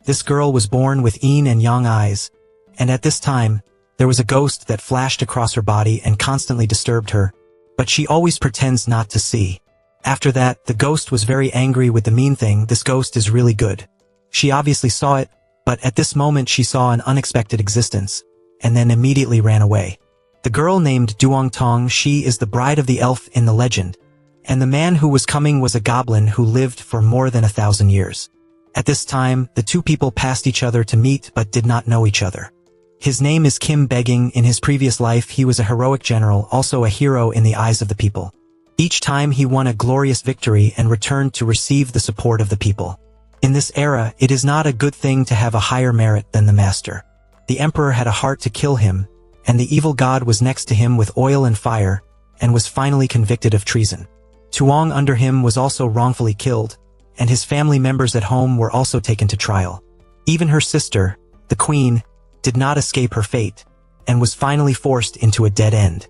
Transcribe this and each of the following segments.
This girl was born with yin and yang eyes, and at this time, there was a ghost that flashed across her body and constantly disturbed her, but she always pretends not to see. After that, the ghost was very angry with the mean thing. This ghost is really good. She obviously saw it, but at this moment she saw an unexpected existence, and then immediately ran away. The girl named Duong Tong, she is the bride of the elf in the legend, and the man who was coming was a goblin who lived for more than 1,000 years. At this time, the two people passed each other to meet but did not know each other. His name is Kim Begging. In his previous life he was a heroic general, also a hero in the eyes of the people. Each time he won a glorious victory and returned to receive the support of the people. In this era, it is not a good thing to have a higher merit than the master. The emperor had a heart to kill him, and the evil god was next to him with oil and fire, and was finally convicted of treason. Tuong under him was also wrongfully killed, and his family members at home were also taken to trial. Even her sister, the queen, did not escape her fate, and was finally forced into a dead end.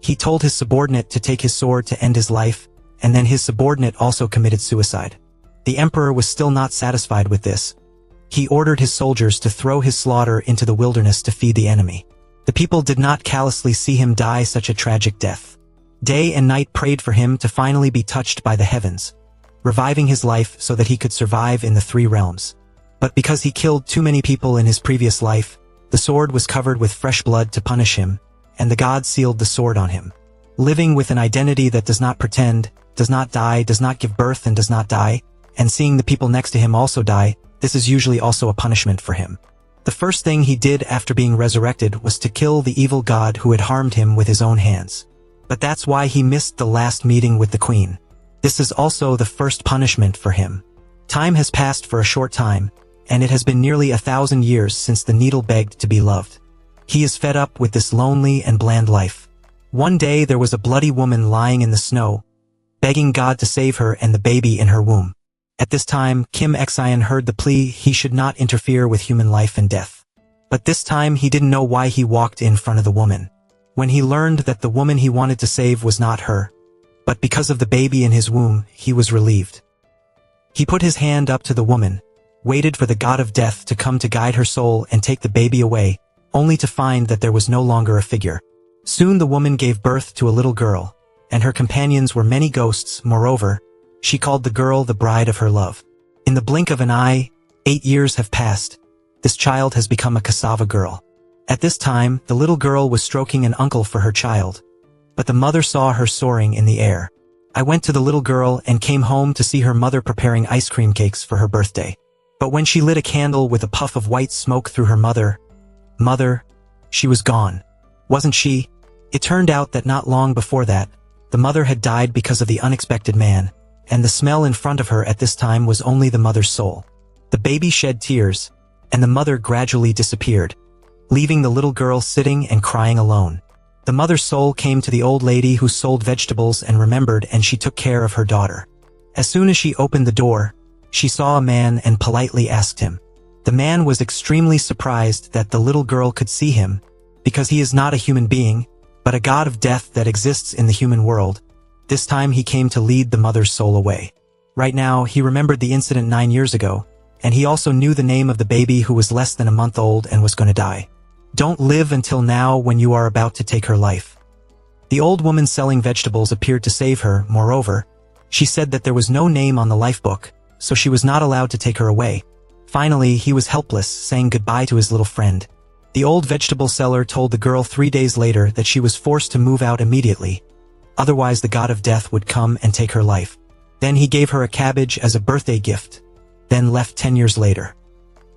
He told his subordinate to take his sword to end his life, and then his subordinate also committed suicide. The emperor was still not satisfied with this. He ordered his soldiers to throw his slaughter into the wilderness to feed the enemy. The people did not callously see him die such a tragic death. Day and night prayed for him to finally be touched by the heavens, reviving his life so that he could survive in the 3 realms. But because he killed too many people in his previous life, the sword was covered with fresh blood to punish him, and the god sealed the sword on him. Living with an identity that does not pretend, does not die, does not give birth and does not die, and seeing the people next to him also die, this is usually also a punishment for him. The first thing he did after being resurrected was to kill the evil god who had harmed him with his own hands. But that's why he missed the last meeting with the queen. This is also the first punishment for him. Time has passed for a short time, and it has been nearly 1,000 years since the needle begged to be loved. He is fed up with this lonely and bland life. One day there was a bloody woman lying in the snow, begging God to save her and the baby in her womb. At this time, Kim Xian heard the plea he should not interfere with human life and death. But this time he didn't know why he walked in front of the woman. When he learned that the woman he wanted to save was not her, but because of the baby in his womb, he was relieved. He put his hand up to the woman, waited for the god of death to come to guide her soul and take the baby away, only to find that there was no longer a figure. Soon the woman gave birth to a little girl, and her companions were many ghosts. Moreover, she called the girl the bride of her love. In the blink of an eye, 8 years have passed. This child has become a cassava girl. At this time, the little girl was stroking an uncle for her child, but the mother saw her soaring in the air. I went to the little girl and came home to see her mother preparing ice cream cakes for her birthday. But when she lit a candle with a puff of white smoke through her mother, she was gone. Wasn't she? It turned out that not long before that, the mother had died because of the unexpected man, and the smell in front of her at this time was only the mother's soul. The baby shed tears, and the mother gradually disappeared, leaving the little girl sitting and crying alone. The mother's soul came to the old lady who sold vegetables and remembered, and she took care of her daughter. As soon as she opened the door, she saw a man and politely asked him. The man was extremely surprised that the little girl could see him, because he is not a human being, but a god of death that exists in the human world. This time he came to lead the mother's soul away. Right now, he remembered the incident 9 years ago, and he also knew the name of the baby who was less than a month old and was going to die. Don't live until now when you are about to take her life. The old woman selling vegetables appeared to save her. Moreover, she said that there was no name on the life book, so she was not allowed to take her away. Finally, he was helpless, saying goodbye to his little friend. The old vegetable seller told the girl 3 days later that she was forced to move out immediately, otherwise the god of death would come and take her life. Then he gave her a cabbage as a birthday gift, then left 10 years later.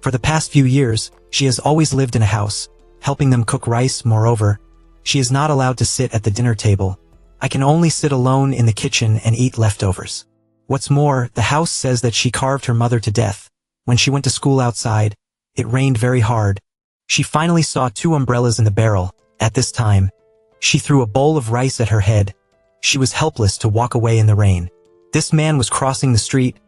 For the past few years, she has always lived in a house, helping them cook rice. Moreover, she is not allowed to sit at the dinner table. I can only sit alone in the kitchen and eat leftovers. What's more, the house says that she carved her mother to death. When she went to school outside, it rained very hard. She finally saw 2 umbrellas in the barrel. At this time, she threw a bowl of rice at her head. She was helpless to walk away in the rain. This man was crossing the street,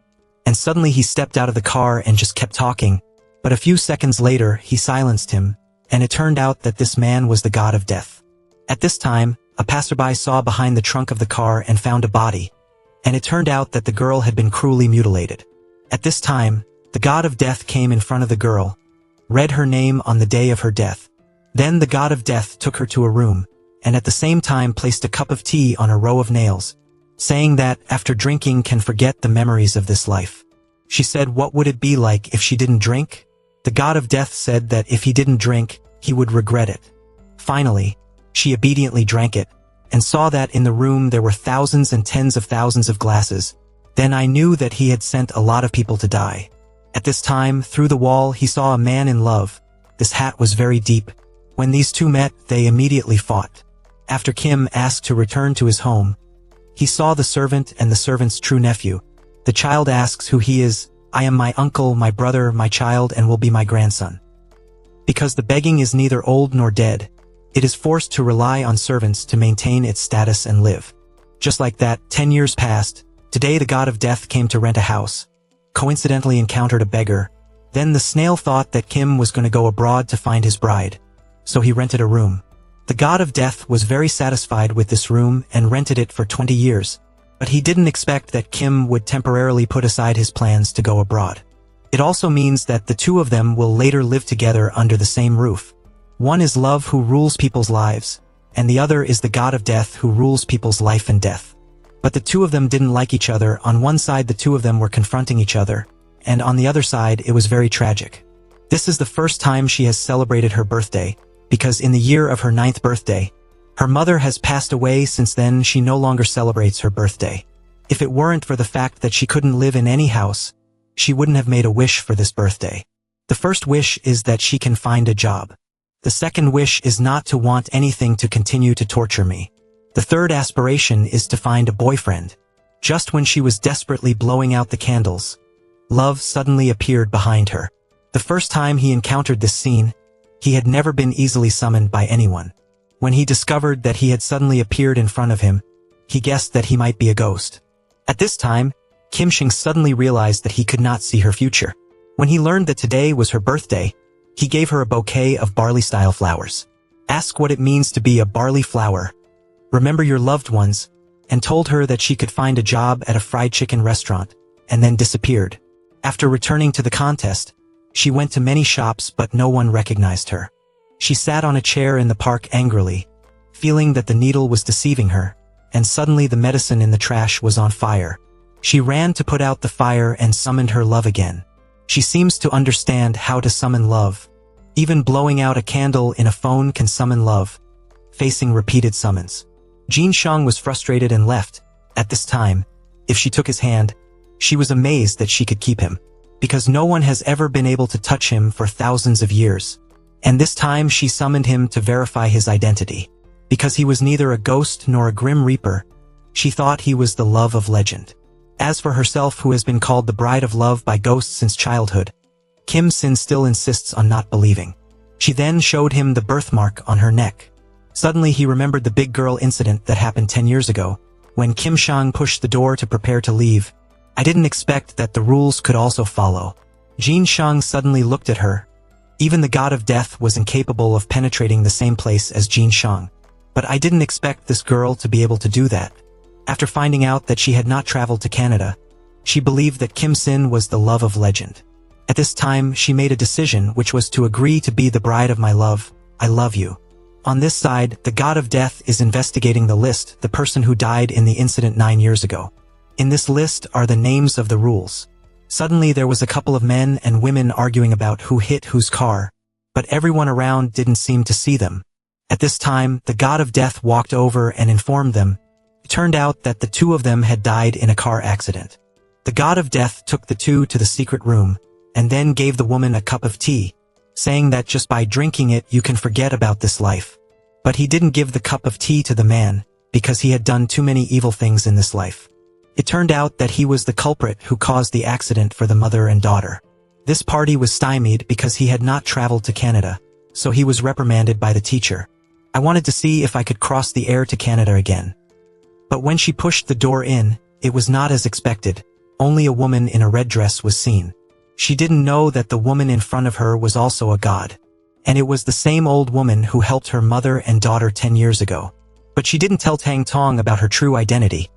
and suddenly he stepped out of the car and just kept talking. But a few seconds later, he silenced him, and it turned out that this man was the god of death. At this time, a passerby saw behind the trunk of the car and found a body, and it turned out that the girl had been cruelly mutilated. At this time, The god of death came in front of the girl, read her name on the day of her death. Then the god of death took her to a room, and at the same time placed a cup of tea on a row of nails, saying that, after drinking, can forget the memories of this life. She said, what would it be like if she didn't drink? The god of death said that if he didn't drink, he would regret it. Finally, she obediently drank it, and saw that in the room there were thousands and tens of thousands of glasses. Then I knew that he had sent a lot of people to die. At this time, through the wall, he saw a man in love. This hat was very deep. When these two met, they immediately fought. After Kim asked to return to his home, he saw the servant and the servant's true nephew. The child asks who he is. I am my uncle, my brother, my child, and will be my grandson. Because the begging is neither old nor dead, it is forced to rely on servants to maintain its status and live. Just like that, 10 years passed. Today the god of death came to rent a house, coincidentally encountered a beggar. Then the snail thought that Kim was going to go abroad to find his bride, so he rented a room. The god of death was very satisfied with this room and rented it for 20 years. But he didn't expect that Kim would temporarily put aside his plans to go abroad. It also means that the two of them will later live together under the same roof. One is love, who rules people's lives, and the other is the god of death, who rules people's life and death. But the two of them didn't like each other. On one side the two of them were confronting each other, and on the other side it was very tragic. This is the first time she has celebrated her birthday, because in the year of her 9th birthday, her mother has passed away. Since then she no longer celebrates her birthday. If it weren't for the fact that she couldn't live in any house, she wouldn't have made a wish for this birthday. The first wish is that she can find a job. The second wish is not to want anything to continue to torture me. The third aspiration is to find a boyfriend. Just when she was desperately blowing out the candles, love suddenly appeared behind her. The first time he encountered this scene, he had never been easily summoned by anyone. When he discovered that he had suddenly appeared in front of him, he guessed that he might be a ghost. At this time, Kim Shing suddenly realized that he could not see her future. When he learned that today was her birthday, he gave her a bouquet of barley-style flowers. Asked what it means to be a barley flower, remember your loved ones, and told her that she could find a job at a fried chicken restaurant, and then disappeared. After returning to the contest, she went to many shops but no one recognized her. She sat on a chair in the park angrily, feeling that the needle was deceiving her, and suddenly the medicine in the trash was on fire. She ran to put out the fire and summoned her love again. She seems to understand how to summon love. Even blowing out a candle in a phone can summon love, facing repeated summons. Jin Shang was frustrated and left. At this time, if she took his hand, she was amazed that she could keep him, because no one has ever been able to touch him for thousands of years. And this time she summoned him to verify his identity. Because he was neither a ghost nor a grim reaper, she thought he was the love of legend. As for herself, who has been called the bride of love by ghosts since childhood, Kim Sin still insists on not believing. She then showed him the birthmark on her neck. Suddenly he remembered the big girl incident that happened 10 years ago, when Kim Shang pushed the door to prepare to leave. I didn't expect that the rules could also follow. Jin Shang suddenly looked at her. Even the god of death was incapable of penetrating the same place as Jin Shang. But I didn't expect this girl to be able to do that. After finding out that she had not traveled to Canada, she believed that Kim Sin was the love of legend. At this time, she made a decision, which was to agree to be the bride of my love. I love you. On this side, the god of death is investigating the list, the person who died in the incident 9 years ago. In this list are the names of the rules. Suddenly there was a couple of men and women arguing about who hit whose car, but everyone around didn't seem to see them. At this time, the god of death walked over and informed them. It turned out that the two of them had died in a car accident. The god of death took the two to the secret room, and then gave the woman a cup of tea, saying that just by drinking it you can forget about this life. But he didn't give the cup of tea to the man, because he had done too many evil things in this life. It turned out that he was the culprit who caused the accident for the mother and daughter. This party was stymied because he had not traveled to Canada, so he was reprimanded by the teacher. I wanted to see if I could cross the air to Canada again. But when she pushed the door in, it was not as expected. Only a woman in a red dress was seen. She didn't know that the woman in front of her was also a god. And it was the same old woman who helped her mother and daughter 10 years ago. But she didn't tell Tang Tong about her true identity.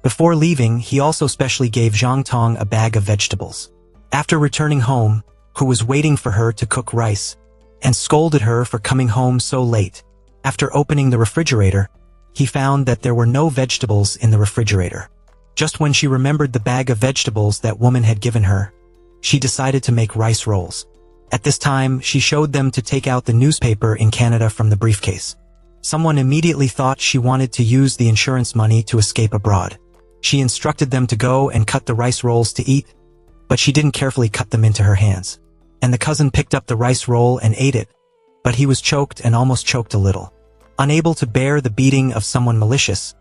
Before leaving, he also specially gave Zhang Tong a bag of vegetables. After returning home, who was waiting for her to cook rice, and scolded her for coming home so late. After opening the refrigerator, he found that there were no vegetables in the refrigerator. Just when she remembered the bag of vegetables that woman had given her, she decided to make rice rolls. At this time, she showed them to take out the newspaper in Canada from the briefcase. Someone immediately thought she wanted to use the insurance money to escape abroad. She instructed them to go and cut the rice rolls to eat, but she didn't carefully cut them into her hands. And the cousin picked up the rice roll and ate it, but he was choked and almost choked a little. Unable to bear the beating of someone malicious,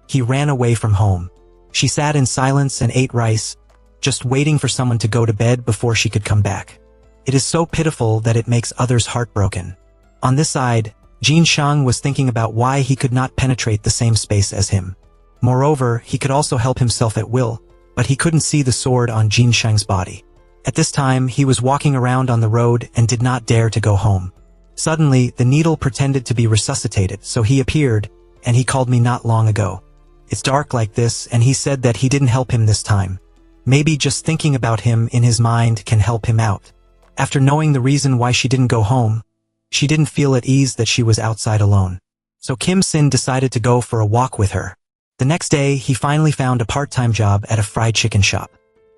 he ran away from home. She sat in silence and ate rice, just waiting for someone to go to bed before she could come back. It is so pitiful that it makes others heartbroken. On this side, Jin Shang was thinking about why he could not penetrate the same space as him. Moreover, he could also help himself at will, but he couldn't see the sword on Jin Shang's body. At this time, he was walking around on the road and did not dare to go home. Suddenly, the needle pretended to be resuscitated, so he appeared, and he called me not long ago. It's dark like this, and he said that he didn't help him this time. Maybe just thinking about him in his mind can help him out. After knowing the reason why she didn't go home, she didn't feel at ease that she was outside alone. So Kim Sin decided to go for a walk with her. The next day, he finally found a part-time job at a fried chicken shop.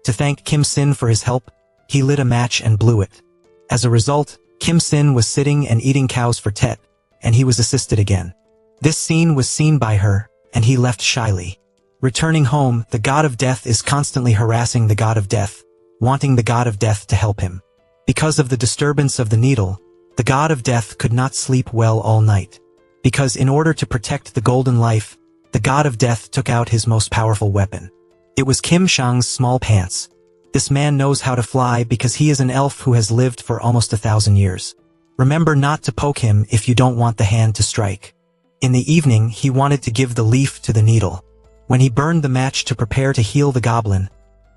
To thank Kim Sin for his help, he lit a match and blew it. As a result, Kim Sin was sitting and eating cows for Tet, and he was assisted again. This scene was seen by her, and he left shyly. Returning home, the god of death is constantly harassing the god of death, wanting the god of death to help him. Because of the disturbance of the needle, the god of death could not sleep well all night. Because in order to protect the golden life, the god of death took out his most powerful weapon. It was Kim Shang's small pants. This man knows how to fly because he is an elf who has lived for almost 1,000 years. Remember not to poke him if you don't want the hand to strike. In the evening, he wanted to give the leaf to the needle. When he burned the match to prepare to heal the goblin,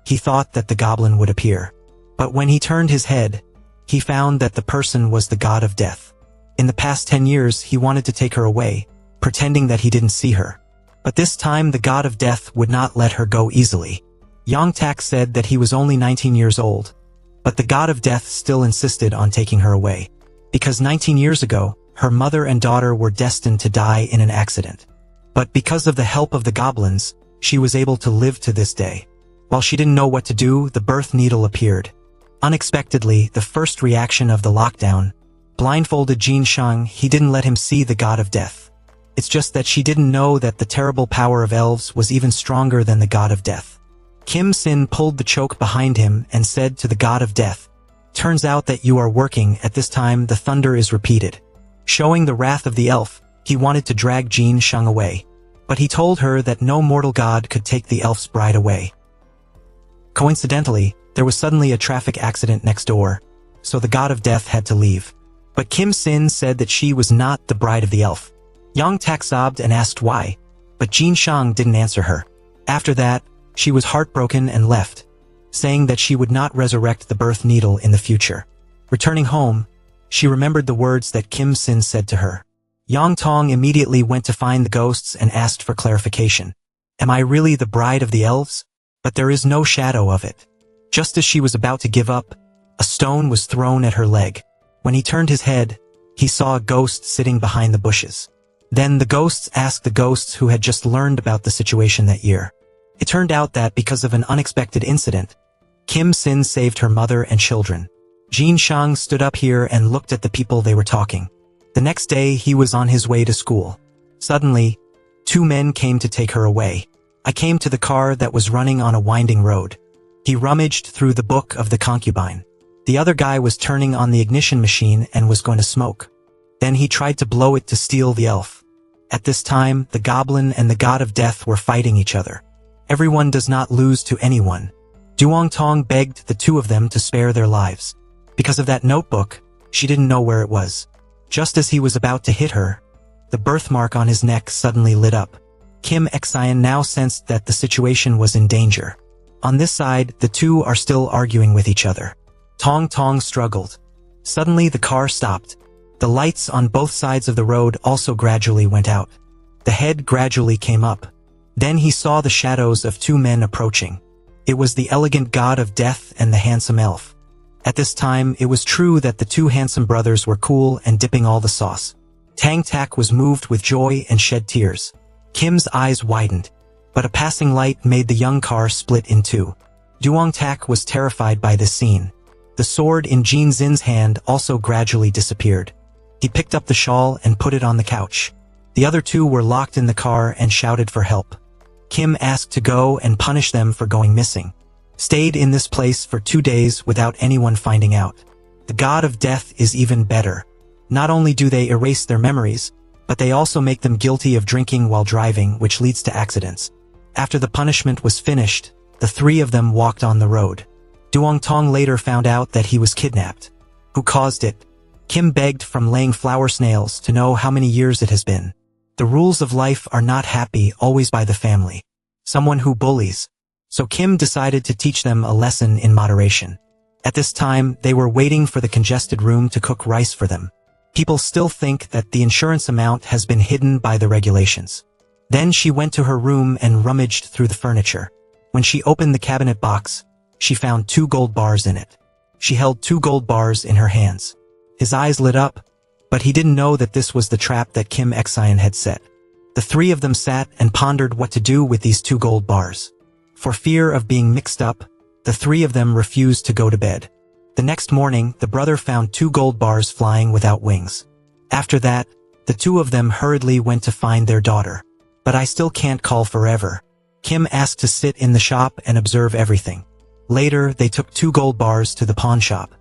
he thought that the goblin would appear. But when he turned his head, he found that the person was the god of death. In the past 10 years, he wanted to take her away, pretending that he didn't see her. But this time the god of death would not let her go easily. Yang Tak said that he was only 19 years old, but the god of death still insisted on taking her away. Because 19 years ago, her mother and daughter were destined to die in an accident. But because of the help of the goblins, she was able to live to this day. While she didn't know what to do, the birth needle appeared. Unexpectedly, the first reaction of the lockdown blindfolded Jin Shang. He didn't let him see the god of death. It's just that she didn't know that the terrible power of elves was even stronger than the god of death. Kim Sin pulled the choke behind him and said to the god of death, "Turns out that you are working." At this time, the thunder is repeated. Showing the wrath of the elf, he wanted to drag Jin Shang away. But he told her that no mortal god could take the elf's bride away. Coincidentally, there was suddenly a traffic accident next door, so the god of death had to leave. But Kim Sin said that she was not the bride of the elf. Yang Tak sobbed and asked why, but Jin Shang didn't answer her. After that, she was heartbroken and left, saying that she would not resurrect the birth needle in the future. Returning home, she remembered the words that Kim Sin said to her. Yang Tong immediately went to find the ghosts and asked for clarification. Am I really the bride of the elves? But there is no shadow of it. Just as she was about to give up, a stone was thrown at her leg. When he turned his head, he saw a ghost sitting behind the bushes. Then the ghosts asked the ghosts who had just learned about the situation that year. It turned out that because of an unexpected incident, Kim Sin saved her mother and children. Jin Shang stood up here and looked at the people they were talking. The next day, he was on his way to school. Suddenly, 2 men came to take her away. I came to the car that was running on a winding road. He rummaged through the book of the concubine. The other guy was turning on the ignition machine and was going to smoke. Then he tried to blow it to steal the elf. At this time, the goblin and the god of death were fighting each other. Everyone does not lose to anyone. Duong Tong begged the 2 of them to spare their lives. Because of that notebook, she didn't know where it was. Just as he was about to hit her, the birthmark on his neck suddenly lit up. Kim Xian now sensed that the situation was in danger. On this side, the 2 are still arguing with each other. Tong Tong struggled. Suddenly the car stopped. The lights on both sides of the road also gradually went out. The head gradually came up. Then he saw the shadows of 2 men approaching. It was the elegant god of death and the handsome elf. At this time, it was true that the two handsome brothers were cool and dipping all the sauce. Tang Tak was moved with joy and shed tears. Kim's eyes widened, but a passing light made the young car split in two. Duong Tak was terrified by this scene. The sword in Jin Zin's hand also gradually disappeared. He picked up the shawl and put it on the couch. The other two were locked in the car and shouted for help. Kim asked to go and punish them for going missing. Stayed in this place for 2 days without anyone finding out. The god of death is even better. Not only do they erase their memories, but they also make them guilty of drinking while driving, which leads to accidents. After the punishment was finished, the three of them walked on the road. Duong Tong later found out that he was kidnapped. Who caused it? Kim begged from laying flower snails to know how many years it has been. The rules of life are not happy always by the family. Someone who bullies. So Kim decided to teach them a lesson in moderation. At this time, they were waiting for the congested room to cook rice for them. People still think that the insurance amount has been hidden by the regulations. Then she went to her room and rummaged through the furniture. When she opened the cabinet box, she found 2 gold bars in it. She held 2 gold bars in her hands. His eyes lit up, but he didn't know that this was the trap that Kim Xian had set. The three of them sat and pondered what to do with these 2 gold bars. For fear of being mixed up, the three of them refused to go to bed. The next morning, the brother found 2 gold bars flying without wings. After that, the two of them hurriedly went to find their daughter. But I still can't call forever. Kim asked to sit in the shop and observe everything. Later, they took 2 gold bars to the pawn shop.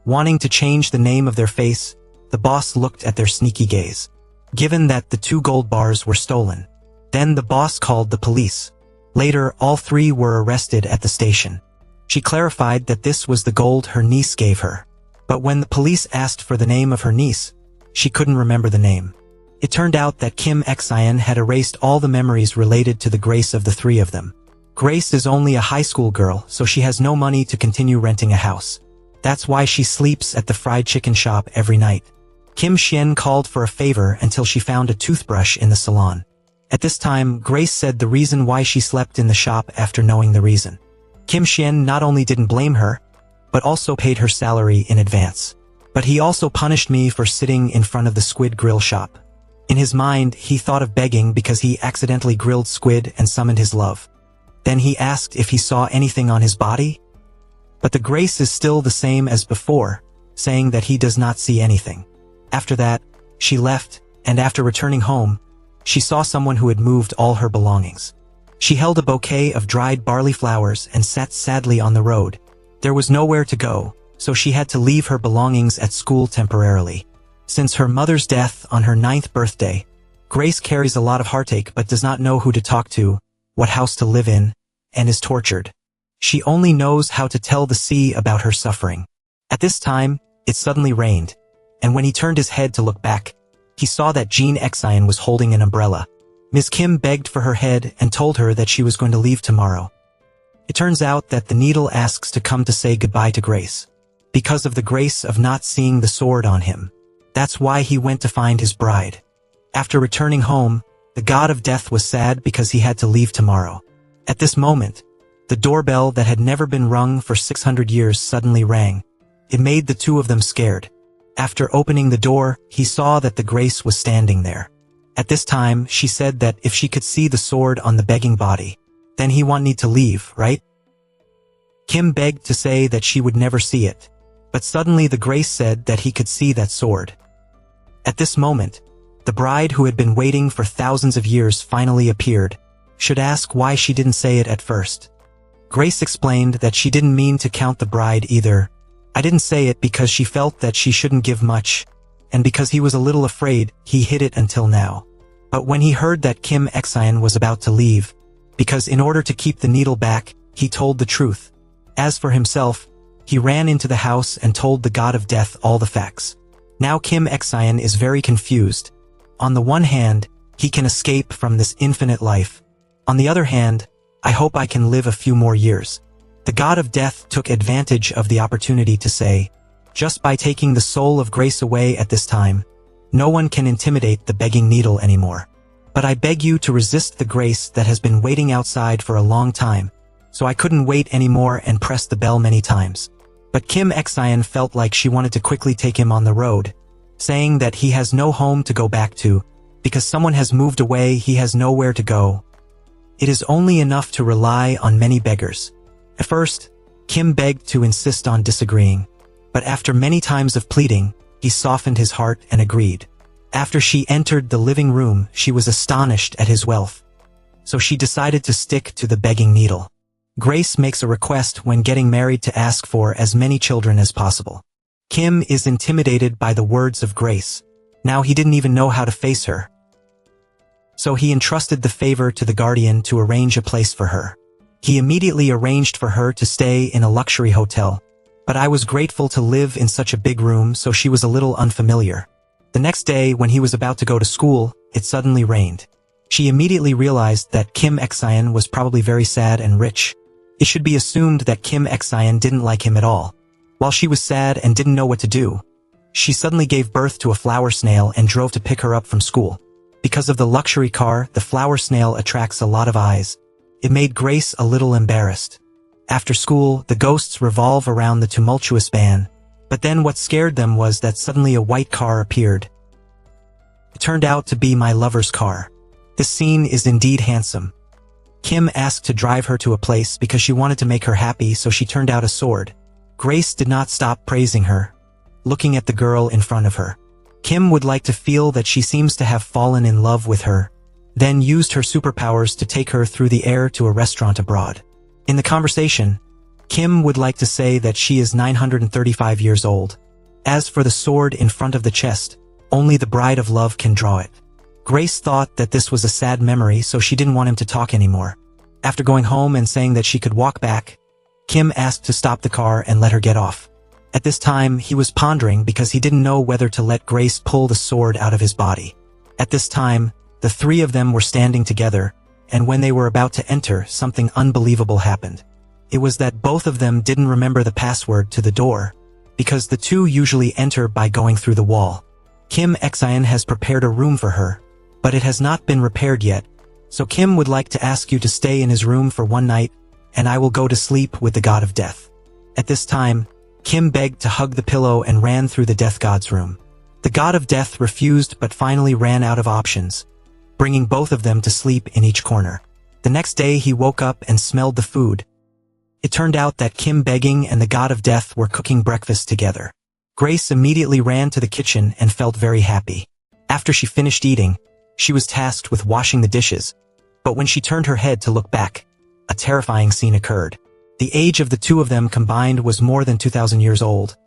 Wanting to change the name of their face, the boss looked at their sneaky gaze. Given that the 2 gold bars were stolen, then the boss called the police. Later, all 3 were arrested at the station. She clarified that this was the gold her niece gave her. But when the police asked for the name of her niece, she couldn't remember the name. It turned out that Kim Xian had erased all the memories related to the Grace of the 3 of them. Grace is only a high school girl, so she has no money to continue renting a house. That's why she sleeps at the fried chicken shop every night. Kim Xian called for a favor until she found a toothbrush in the salon. At this time, Grace said the reason why she slept in the shop after knowing the reason. Kim Xian not only didn't blame her, but also paid her salary in advance. But he also punished me for sitting in front of the squid grill shop. In his mind, he thought of begging because he accidentally grilled squid and summoned his love. Then he asked if he saw anything on his body. But the Grace is still the same as before, saying that he does not see anything. After that, she left, and after returning home, she saw someone who had moved all her belongings. She held a bouquet of dried barley flowers and sat sadly on the road. There was nowhere to go, so she had to leave her belongings at school temporarily. Since her mother's death on her 9th birthday, Grace carries a lot of heartache but does not know who to talk to, what house to live in, and is tortured. She only knows how to tell the sea about her suffering. At this time, it suddenly rained, and when he turned his head to look back, he saw that Jin Xian was holding an umbrella. Ms. Kim begged for her head and told her that she was going to leave tomorrow. It turns out that the needle asks to come to say goodbye to Grace. Because of the grace of not seeing the sword on him. That's why he went to find his bride. After returning home, the god of death was sad because he had to leave tomorrow. At this moment, the doorbell that had never been rung for 600 years suddenly rang. It made the two of them scared. After opening the door, he saw that the Grace was standing there. At this time, she said that if she could see the sword on the begging body, then he won't need to leave, right? Kim begged to say that she would never see it. But suddenly the Grace said that he could see that sword. At this moment, the bride who had been waiting for thousands of years finally appeared. Should ask why she didn't say it at first. Grace explained that she didn't mean to count the bride either. I didn't say it because she felt that she shouldn't give much, and because he was a little afraid, he hid it until now. But when he heard that Kim Xian was about to leave, because in order to keep the needle back, he told the truth. As for himself, he ran into the house and told the god of death all the facts. Now Kim Xian is very confused. On the one hand, he can escape from this infinite life. On the other hand, I hope I can live a few more years. The god of death took advantage of the opportunity to say, just by taking the soul of Grace away at this time, no one can intimidate the begging needle anymore. But I beg you to resist the Grace that has been waiting outside for a long time. so I couldn't wait anymore and pressed the bell many times. But Kim Exeon felt like she wanted to quickly take him on the road, saying that he has no home to go back to, because someone has moved away, he has nowhere to go. It is only enough to rely on many beggars. At first, Kim begged to insist on disagreeing, but after many times of pleading, he softened his heart and agreed. After she entered the living room, she was astonished at his wealth, so she decided to stick to the begging needle. Grace makes a request when getting married to ask for as many children as possible. Kim is intimidated by the words of Grace. Now he didn't even know how to face her. So he entrusted the favor to the guardian to arrange a place for her. He immediately arranged for her to stay in a luxury hotel, but I was grateful to live in such a big room, so she was a little unfamiliar. The next day, when he was about to go to school, it suddenly rained. She immediately realized that Kim Exeon was probably very sad and rich. It should be assumed that Kim Exeon didn't like him at all. While she was sad and didn't know what to do, she suddenly gave birth to a flower snail and drove to pick her up from school. Because of the luxury car, the flower snail attracts a lot of eyes. It made Grace a little embarrassed. After school, the ghosts revolve around the tumultuous van, but then what scared them was that suddenly a white car appeared. It turned out to be my lover's car. This scene is indeed handsome. Kim asked to drive her to a place because she wanted to make her happy, so she turned out a sword. Grace did not stop praising her, looking at the girl in front of her. Kim would like to feel that she seems to have fallen in love with her, then used her superpowers to take her through the air to a restaurant abroad. In the conversation, Kim would like to say that she is 935 years old. As for the sword in front of the chest, only the bride of love can draw it. Grace thought that this was a sad memory, so she didn't want him to talk anymore. After going home and saying that she could walk back, Kim asked to stop the car and let her get off. At this time, he was pondering because he didn't know whether to let Grace pull the sword out of his body. At this time, the three of them were standing together, and when they were about to enter, something unbelievable happened. It was that both of them didn't remember the password to the door, because the two usually enter by going through the wall. Kim Exeon has prepared a room for her, but it has not been repaired yet, so Kim would like to ask you to stay in his room for one night, and I will go to sleep with the god of death. At this time, Kim begged to hug the pillow and ran through the death god's room. The god of death refused but finally ran out of options, bringing both of them to sleep in each corner. The next day he woke up and smelled the food. It turned out that Kim begging and the god of death were cooking breakfast together. Grace immediately ran to the kitchen and felt very happy. After she finished eating, she was tasked with washing the dishes, but when she turned her head to look back, a terrifying scene occurred. The age of the two of them combined was more than 2,000 years old,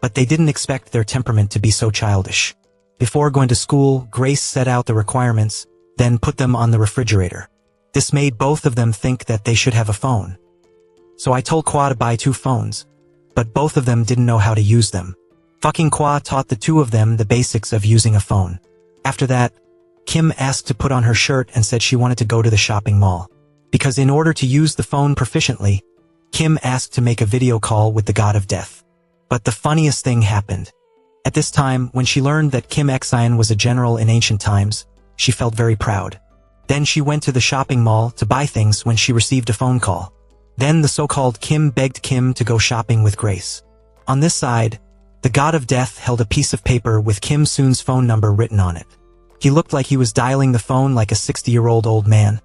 but they didn't expect their temperament to be so childish. Before going to school, Grace set out the requirements, then put them on the refrigerator. This made both of them think that they should have a phone. So I told Kwa to buy 2 phones, but both of them didn't know how to use them. Fucking Kwa taught the two of them the basics of using a phone. After that, Kim asked to put on her shirt and said she wanted to go to the shopping mall. Because in order to use the phone proficiently, Kim asked to make a video call with the god of death. But the funniest thing happened. At this time, when she learned that Kim Exeon was a general in ancient times, she felt very proud. Then she went to the shopping mall to buy things when she received a phone call. Then the so-called Kim begged Kim to go shopping with Grace. On this side, the god of death held a piece of paper with Kim Soon's phone number written on it. He looked like he was dialing the phone like a 60-year-old old man,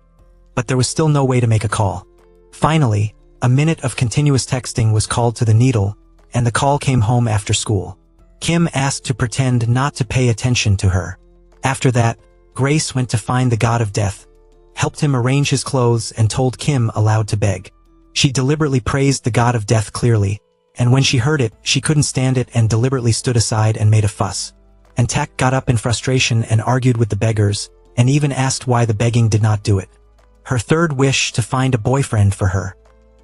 but there was still no way to make a call. Finally, a minute of continuous texting was called to the needle, and the call came home after school. Kim asked to pretend not to pay attention to her. After that, Grace went to find the god of death, helped him arrange his clothes, and told Kim aloud to beg. She deliberately praised the god of death clearly, and when she heard it, she couldn't stand it and deliberately stood aside and made a fuss. And Tak got up in frustration and argued with the beggars, and even asked why the begging did not do it. Her third wish to find a boyfriend for her.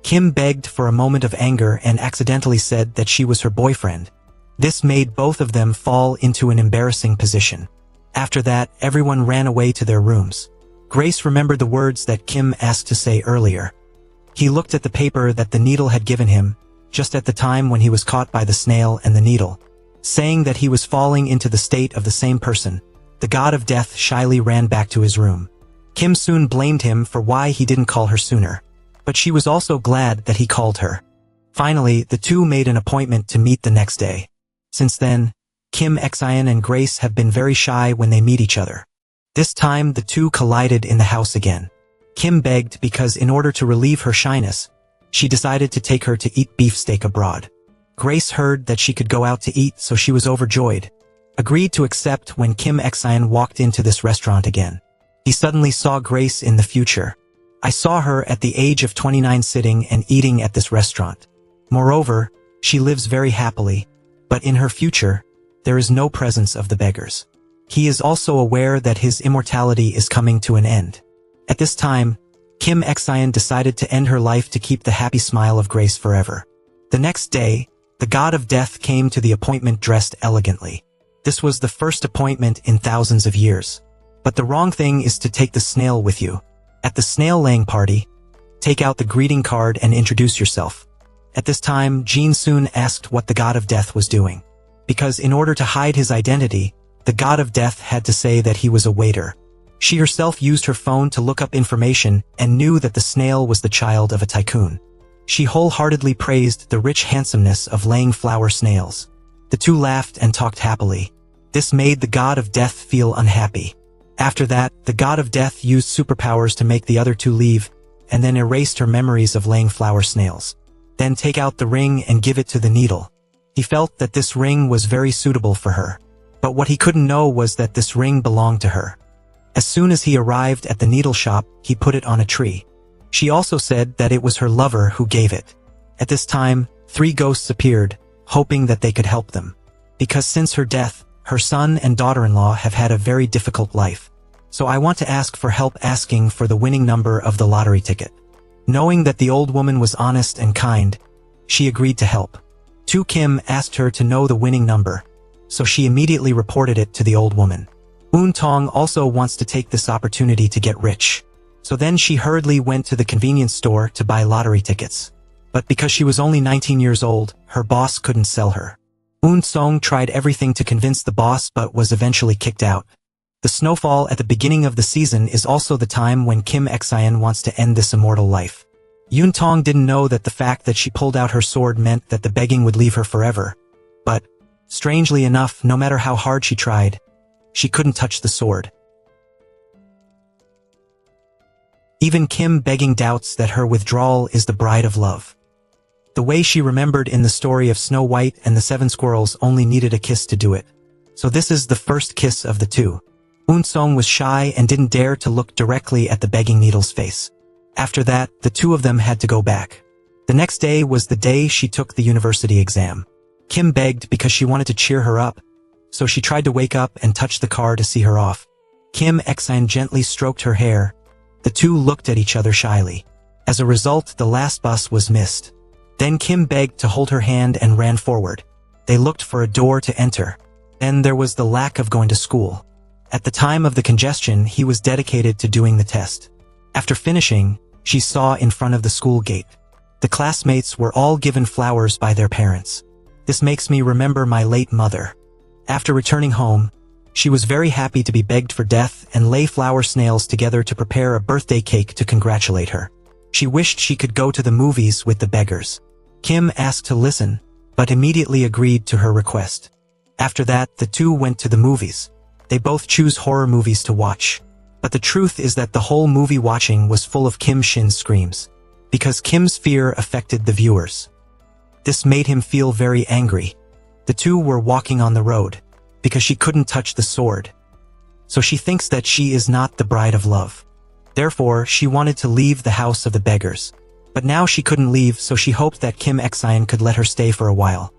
Kim begged for a moment of anger and accidentally said that she was her boyfriend. This made both of them fall into an embarrassing position. After that, everyone ran away to their rooms. Grace remembered the words that Kim asked to say earlier. He looked at the paper that the needle had given him, just at the time when he was caught by the snail and the needle. Saying that he was falling into the state of the same person, the god of death shyly ran back to his room. Kim soon blamed him for why he didn't call her sooner. but she was also glad that he called her. Finally, the two made an appointment to meet the next day. Since then, Kim Xian and Grace have been very shy when they meet each other. This time, the two collided in the house again. Kim begged because in order to relieve her shyness, she decided to take her to eat beefsteak abroad. Grace heard that she could go out to eat, so she was overjoyed. Agreed to accept when Kim Xian walked into this restaurant again. He suddenly saw Grace in the future. I saw her at the age of 29 sitting and eating at this restaurant. Moreover, she lives very happily, but in her future, there is no presence of the beggars. He is also aware that his immortality is coming to an end. At this time, Kim Xian decided to end her life to keep the happy smile of Grace forever. The next day, the god of death came to the appointment dressed elegantly. This was the first appointment in thousands of years. But the wrong thing is to take the snail with you. At the snail-laying party, take out the greeting card and introduce yourself. At this time, Jin soon asked what the god of death was doing. Because in order to hide his identity, the god of death had to say that he was a waiter. She herself used her phone to look up information and knew that the snail was the child of a tycoon. She wholeheartedly praised the rich handsomeness of laying flower snails. The two laughed and talked happily. This made the god of death feel unhappy. After that, the god of death used superpowers to make the other two leave, and then erased her memories of laying flower snails. Then take out the ring and give it to the needle. He felt that this ring was very suitable for her. But what he couldn't know was that this ring belonged to her. As soon as he arrived at the needle shop, he put it on a tree. She also said that it was her lover who gave it. At this time, 3 ghosts appeared, hoping that they could help them. Because since her death, her son and daughter-in-law have had a very difficult life. So I want to ask for help asking for the winning number of the lottery ticket. Knowing that the old woman was honest and kind, she agreed to help. Kim asked her to know the winning number, so she immediately reported it to the old woman. Tong also wants to take this opportunity to get rich. So then she hurriedly went to the convenience store to buy lottery tickets. But because she was only 19 years old, her boss couldn't sell her. Song tried everything to convince the boss but was eventually kicked out. The snowfall at the beginning of the season is also the time when Kim Xian wants to end this immortal life. Tong didn't know that the fact that she pulled out her sword meant that the begging would leave her forever. But, strangely enough, no matter how hard she tried, she couldn't touch the sword. Even Kim begging doubts that her withdrawal is the bride of love. The way she remembered in the story of Snow White and the 7 squirrels only needed a kiss to do it. So this is the first kiss of the two. Song was shy and didn't dare to look directly at the begging needle's face. After that, the two of them had to go back. The next day was the day she took the university exam. Kim begged because she wanted to cheer her up, so she tried to wake up and touch the car to see her off. Kim Xian gently stroked her hair. The two looked at each other shyly. As a result, the last bus was missed. Then Kim begged to hold her hand and ran forward. They looked for a door to enter. Then there was the lack of going to school. At the time of the congestion, he was dedicated to doing the test. After finishing, she saw in front of the school gate. The classmates were all given flowers by their parents. This makes me remember my late mother. After returning home, she was very happy to be begged for death and lay flower snails together to prepare a birthday cake to congratulate her. She wished she could go to the movies with the beggars. Kim asked to listen, but immediately agreed to her request. After that, the two went to the movies. They both choose horror movies to watch. But the truth is that the whole movie watching was full of Kim Shin's screams. Because Kim's fear affected the viewers. This made him feel very angry. The two were walking on the road, because she couldn't touch the sword. So she thinks that she is not the bride of love. Therefore, she wanted to leave the house of the beggars. But now she couldn't leave, so she hoped that Kim Xian could let her stay for a while.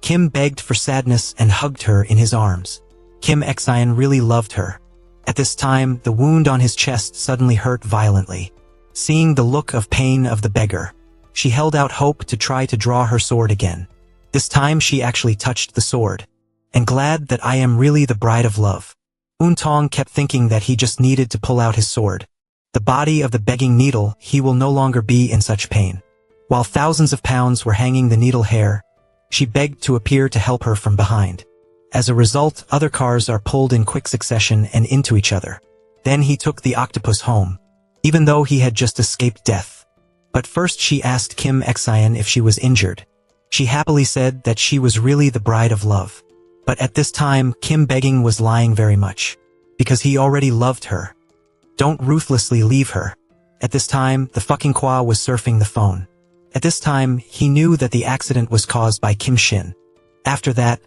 Kim begged for sadness and hugged her in his arms. Kim Xian really loved her. At this time, the wound on his chest suddenly hurt violently. Seeing the look of pain of the beggar, she held out hope to try to draw her sword again. This time she actually touched the sword. And glad that I am really the bride of love. Tong kept thinking that he just needed to pull out his sword. The body of the begging needle, he will no longer be in such pain. While thousands of pounds were hanging the needle hair, she begged to appear to help her from behind. As a result, other cars are pulled in quick succession and into each other. Then he took the octopus home. Even though he had just escaped death, But first she asked Kim Exeon if she was injured. She happily said that she was really the bride of love. But at this time, Kim begging was lying very much. Because he already loved her. Don't ruthlessly leave her. At this time, the fucking Kwa was surfing the phone. At this time, he knew that the accident was caused by Kim Shin. After that,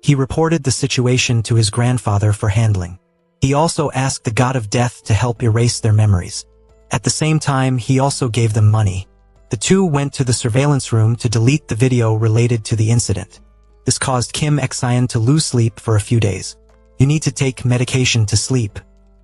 he reported the situation to his grandfather for handling. He also asked the god of death to help erase their memories. At the same time, he also gave them money. The two went to the surveillance room to delete the video related to the incident. This caused Kim Exeon to lose sleep for a few days. You need to take medication to sleep.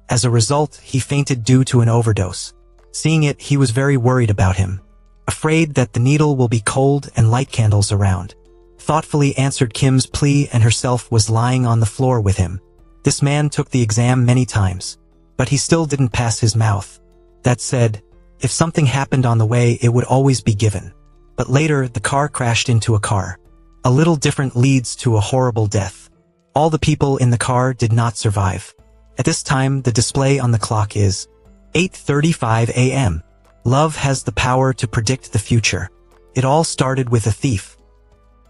As a result, he fainted due to an overdose. Seeing it, he was very worried about him. Afraid that the needle will be cold and light candles around. Thoughtfully answered Kim's plea and herself was lying on the floor with him. This man took the exam many times. But he still didn't pass his mouth. That said, if something happened on the way, it would always be given. But later, the car crashed into a car. A little different leads to a horrible death. All the people in the car did not survive. At this time, the display on the clock is 8:35 a.m. Love has the power to predict the future. It all started with a thief.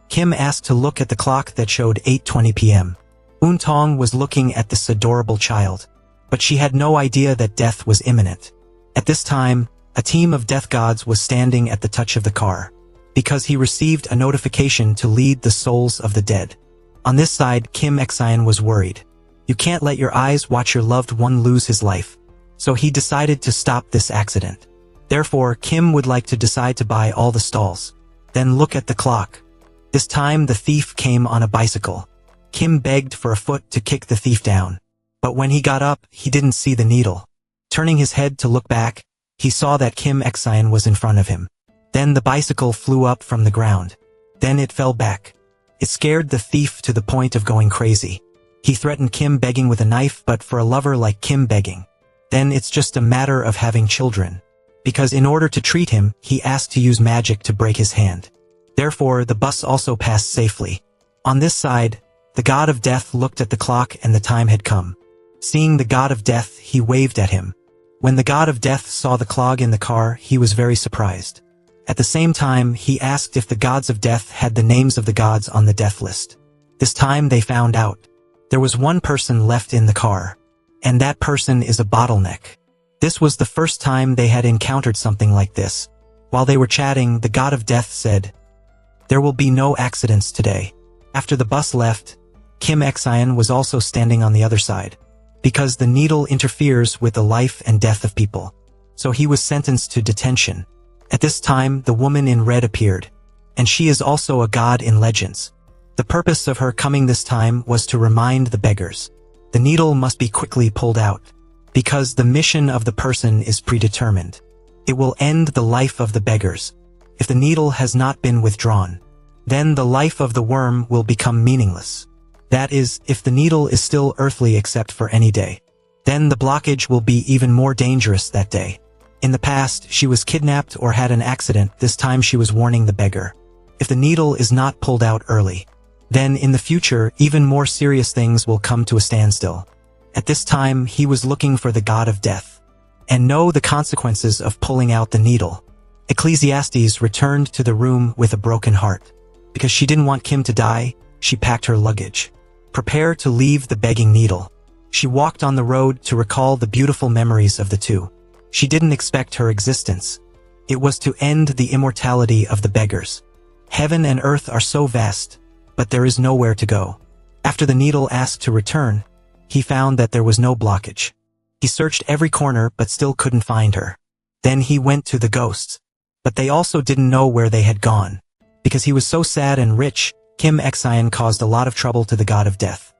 Kim asked to look at the clock that showed 8:20 p.m. Tong was looking at this adorable child. But she had no idea that death was imminent. At this time, a team of death gods was standing at the touch of the car. Because he received a notification to lead the souls of the dead. On this side, Kim Exeon was worried. You can't let your eyes watch your loved one lose his life. So he decided to stop this accident. Therefore, Kim would like to decide to buy all the stalls. Then look at the clock. This time the thief came on a bicycle. Kim begged for a foot to kick the thief down. But when he got up, he didn't see the needle. Turning his head to look back, he saw that Kim Exeon was in front of him. Then the bicycle flew up from the ground. Then it fell back. It scared the thief to the point of going crazy. He threatened Kim begging with a knife, but for a lover like Kim begging, then it's just a matter of having children. Because in order to treat him, he asked to use magic to break his hand. Therefore, the bus also passed safely. On this side, the god of death looked at the clock and the time had come. Seeing the god of death, he waved at him. When the god of death saw the clock in the car, he was very surprised. At the same time, he asked if the gods of death had the names of the gods on the death list. This time they found out. There was one person left in the car. And that person is a bottleneck. This was the first time they had encountered something like this. While they were chatting, the god of death said, "There will be no accidents today." After the bus left, Kim Exeon was also standing on the other side. Because the needle interferes with the life and death of people. So he was sentenced to detention. At this time, the woman in red appeared. And she is also a god in legends. The purpose of her coming this time was to remind the beggars. The needle must be quickly pulled out. Because the mission of the person is predetermined. It will end the life of the beggars. If the needle has not been withdrawn, then the life of the worm will become meaningless. That is, if the needle is still earthly except for any day. Then the blockage will be even more dangerous that day. In the past, she was kidnapped or had an accident. This time she was warning the beggar. If the needle is not pulled out early, then in the future, even more serious things will come to a standstill. At this time, he was looking for the god of death. And know the consequences of pulling out the needle. Ecclesiastes returned to the room with a broken heart. Because she didn't want Kim to die, she packed her luggage. Prepare to leave the begging needle. She walked on the road to recall the beautiful memories of the two. She didn't expect her existence. It was to end the immortality of the beggars. Heaven and earth are so vast, but there is nowhere to go. After the needle asked to return, he found that there was no blockage. He searched every corner but still couldn't find her. Then he went to the ghosts. But they also didn't know where they had gone. Because he was so sad and rich, Kim Exeon caused a lot of trouble to the god of death,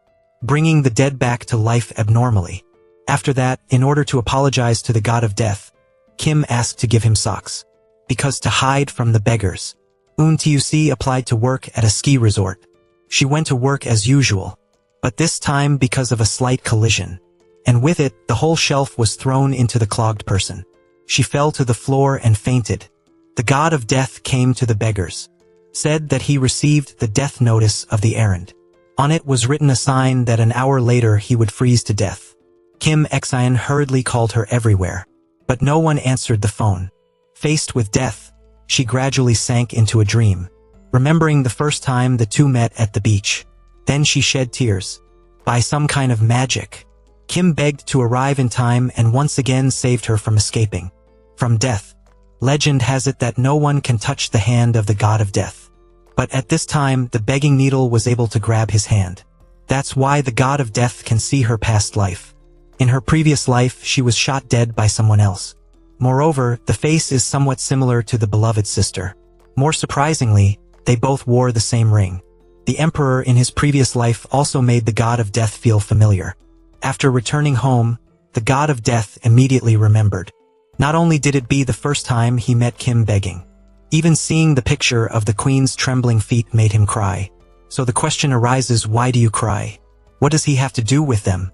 bringing the dead back to life abnormally. After that, in order to apologize to the god of death, Kim asked to give him socks. Because to hide from the beggars. Tuc applied to work at a ski resort. She went to work as usual. But this time because of a slight collision. And with it, the whole shelf was thrown into the clogged person. She fell to the floor and fainted. The god of death came to the beggars. Said that he received the death notice of the errand. On it was written a sign that an hour later he would freeze to death. Kim Exeon hurriedly called her everywhere. But no one answered the phone. Faced with death, she gradually sank into a dream, remembering the first time the two met at the beach. Then she shed tears. By some kind of magic, Kim begged to arrive in time and once again saved her from escaping from death. Legend has it that no one can touch the hand of the god of death. But at this time, the begging needle was able to grab his hand. That's why the god of death can see her past life. In her previous life, she was shot dead by someone else. Moreover, the face is somewhat similar to the beloved sister. More surprisingly, they both wore the same ring. The emperor in his previous life also made the god of death feel familiar. After returning home, the god of death immediately remembered. Not only did it be the first time he met Kim begging, even seeing the picture of the queen's trembling feet made him cry. So the question arises, why do you cry? What does he have to do with them?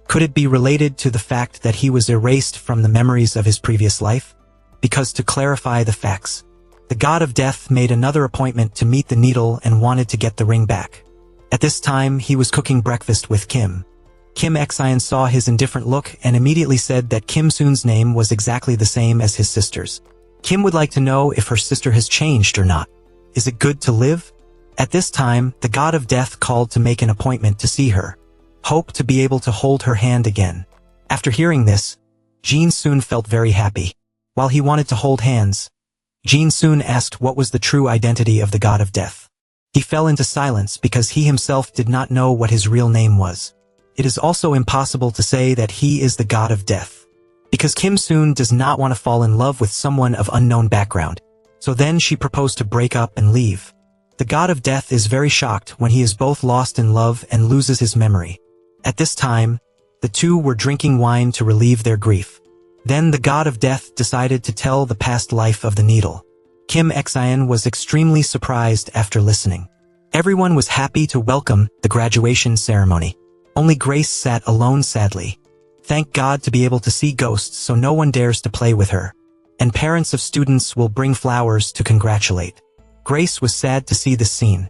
Could it be related to the fact that he was erased from the memories of his previous life? Because to clarify the facts, the god of death made another appointment to meet the needle and wanted to get the ring back. At this time, he was cooking breakfast with Kim. Kim Xian saw his indifferent look and immediately said that Kim Soon's name was exactly the same as his sister's. Kim would like to know if her sister has changed or not. Is it good to live? At this time, the god of death called to make an appointment to see her. Hope to be able to hold her hand again. After hearing this, Jin Soon felt very happy. While he wanted to hold hands, Jin Soon asked what was the true identity of the god of death. He fell into silence because he himself did not know what his real name was. It is also impossible to say that he is the god of death, because Kim Soon does not want to fall in love with someone of unknown background. So then she proposed to break up and leave. The god of death is very shocked when he is both lost in love and loses his memory. At this time, the two were drinking wine to relieve their grief. Then the god of death decided to tell the past life of the needle. Kim Xian was extremely surprised after listening. Everyone was happy to welcome the graduation ceremony. Only Grace sat alone sadly. Thank God to be able to see ghosts so no one dares to play with her. And parents of students will bring flowers to congratulate. Grace was sad to see this scene,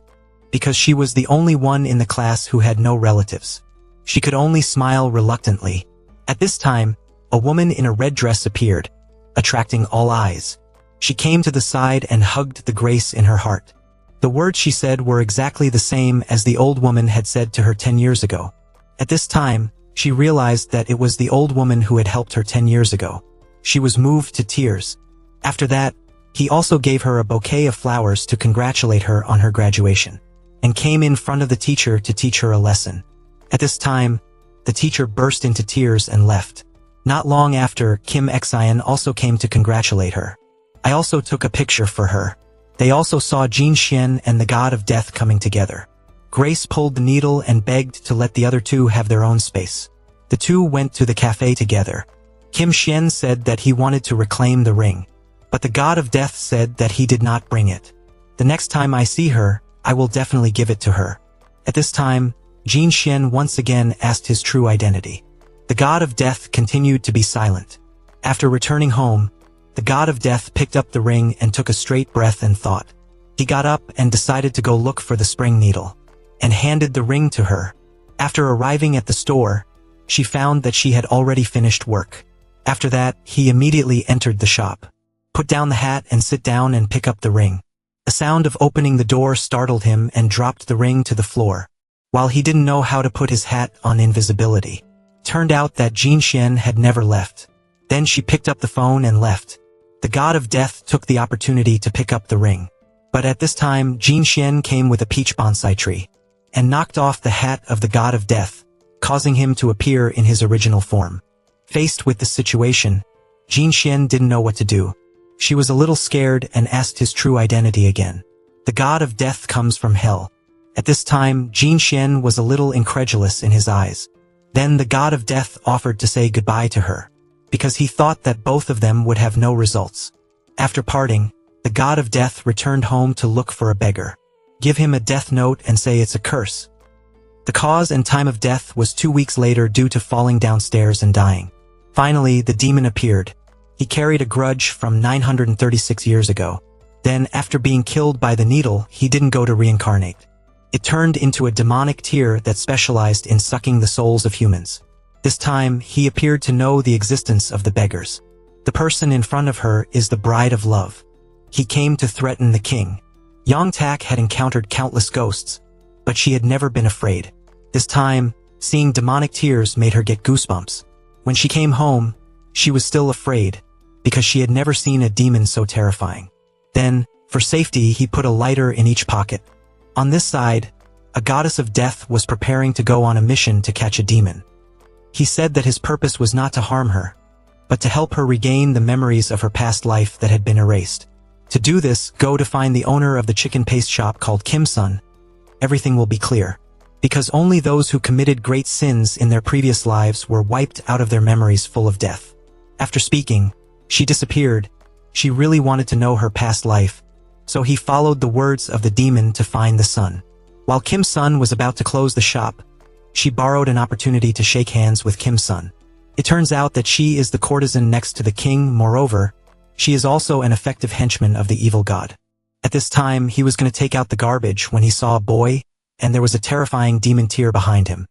because she was the only one in the class who had no relatives. She could only smile reluctantly. At this time, a woman in a red dress appeared, attracting all eyes. She came to the side and hugged the Grace in her heart. The words she said were exactly the same as the old woman had said to her 10 years ago. At this time, she realized that it was the old woman who had helped her 10 years ago. She was moved to tears. After that, he also gave her a bouquet of flowers to congratulate her on her graduation, and came in front of the teacher to teach her a lesson. At this time, the teacher burst into tears and left. Not long after, Kim Xian also came to congratulate her. I also took a picture for her. They also saw Jin Xian and the god of death coming together. Grace pulled the needle and begged to let the other two have their own space. The two went to the cafe together. Kim Xian said that he wanted to reclaim the ring, but the god of death said that he did not bring it. The next time I see her, I will definitely give it to her. At this time, Jin Xian once again asked his true identity. The god of death continued to be silent. After returning home, the god of death picked up the ring and took a straight breath and thought. He got up and decided to go look for the spring needle, and handed the ring to her. After arriving at the store, she found that she had already finished work. After that, he immediately entered the shop. Put down the hat and sit down and pick up the ring. A sound of opening the door startled him and dropped the ring to the floor. While he didn't know how to put his hat on invisibility, turned out that Jin Xian had never left. Then she picked up the phone and left. The god of death took the opportunity to pick up the ring. But at this time, Jin Xian came with a peach bonsai tree, and knocked off the hat of the god of death, causing him to appear in his original form. Faced with the situation, Jin Xian didn't know what to do. She was a little scared and asked his true identity again. The god of death comes from hell. At this time, Jin Xian was a little incredulous in his eyes. Then the god of death offered to say goodbye to her, because he thought that both of them would have no results. After parting, the god of death returned home to look for a beggar. Give him a death note and say it's a curse. The cause and time of death was 2 weeks later due to falling downstairs and dying. Finally, the demon appeared. He carried a grudge from 936 years ago. Then, after being killed by the needle, he didn't go to reincarnate. It turned into a demonic tear that specialized in sucking the souls of humans. This time, he appeared to know the existence of the beggars. The person in front of her is the bride of love. He came to threaten the king. Yang Tak had encountered countless ghosts, but she had never been afraid. This time, seeing demonic tears made her get goosebumps. When she came home, she was still afraid, because she had never seen a demon so terrifying. Then, for safety, he put a lighter in each pocket. On this side, a goddess of death was preparing to go on a mission to catch a demon. He said that his purpose was not to harm her, but to help her regain the memories of her past life that had been erased. To do this, go to find the owner of the chicken paste shop called Kim Sun. Everything will be clear. Because only those who committed great sins in their previous lives were wiped out of their memories full of death. After speaking, she disappeared. She really wanted to know her past life, so he followed the words of the demon to find the sun. While Kim Sun was about to close the shop, she borrowed an opportunity to shake hands with Kim Sun. It turns out that she is the courtesan next to the king. Moreover, she is also an effective henchman of the evil god. At this time, he was going to take out the garbage when he saw a boy, and there was a terrifying demon tear behind him.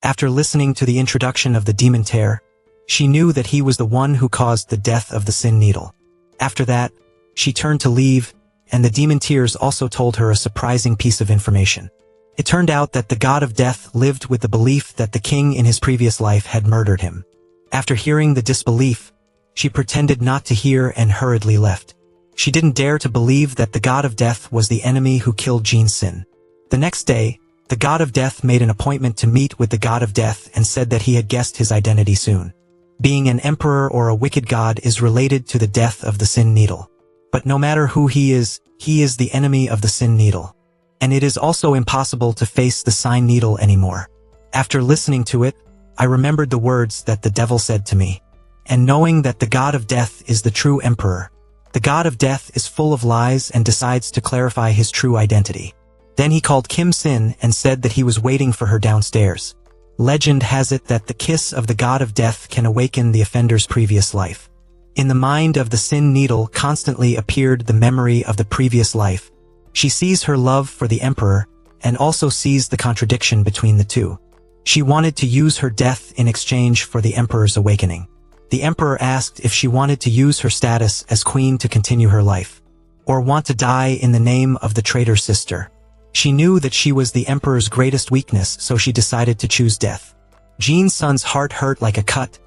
After listening to the introduction of the demon tear, she knew that he was the one who caused the death of the sin needle. After that, she turned to leave, and the demon tears also told her a surprising piece of information. It turned out that the god of death lived with the belief that the king in his previous life had murdered him. After hearing the disbelief, she pretended not to hear and hurriedly left. She didn't dare to believe that the god of death was the enemy who killed Jin Sin. The next day, the god of death made an appointment to meet with the god of death and said that he had guessed his identity soon. Being an emperor or a wicked god is related to the death of the sin needle. But no matter who he is the enemy of the sin needle. And it is also impossible to face the sign needle anymore. After listening to it, I remembered the words that the devil said to me. And knowing that the god of death is the true emperor, the god of death is full of lies and decides to clarify his true identity. Then he called Kim Sin and said that he was waiting for her downstairs. Legend has it that the kiss of the god of death can awaken the offender's previous life. In the mind of the sin needle constantly appeared the memory of the previous life. She sees her love for the emperor and also sees the contradiction between the two. She wanted to use her death in exchange for the emperor's awakening. The emperor asked if she wanted to use her status as queen to continue her life, or want to die in the name of the traitor's sister. She knew that she was the emperor's greatest weakness, so she decided to choose death. Jin Sun's heart hurt like a cut,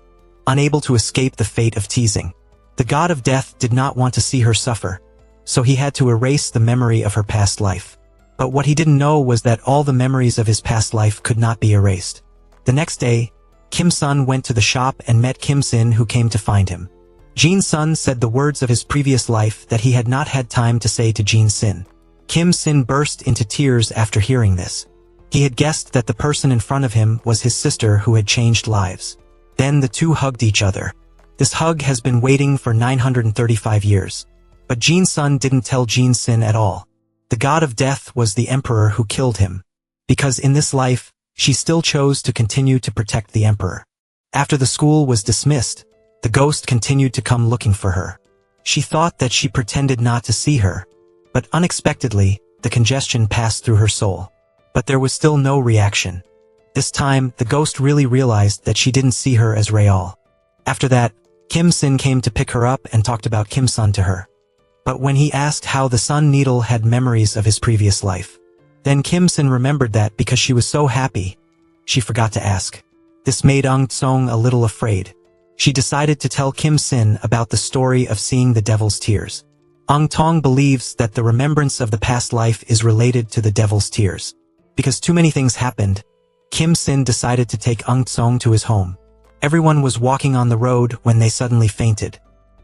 unable to escape the fate of teasing. The god of death did not want to see her suffer, so he had to erase the memory of her past life. But what he didn't know was that all the memories of his past life could not be erased. The next day, Kim Sun went to the shop and met Kim Sin, who came to find him. Jin Sun said the words of his previous life that he had not had time to say to Jin Sin. Kim Sin burst into tears after hearing this. He had guessed that the person in front of him was his sister who had changed lives. Then the two hugged each other. This hug has been waiting for 935 years. But Jin Sun didn't tell Jin Sin at all. The god of death was the emperor who killed him. Because in this life, she still chose to continue to protect the emperor. After the school was dismissed, the ghost continued to come looking for her. She thought that she pretended not to see her, but unexpectedly, the congestion passed through her soul. But there was still no reaction. This time, the ghost really realized that she didn't see her as real. After that, Kim Sin came to pick her up and talked about Kim Sun to her. But when he asked how the sun needle had memories of his previous life, then Kim Sin remembered that because she was so happy, she forgot to ask. This made Ung Tsong a little afraid. She decided to tell Kim Sin about the story of seeing the devil's tears. Ung Tong believes that the remembrance of the past life is related to the devil's tears. Because too many things happened, Kim Sin decided to take Ung Tsong to his home. Everyone was walking on the road when they suddenly fainted.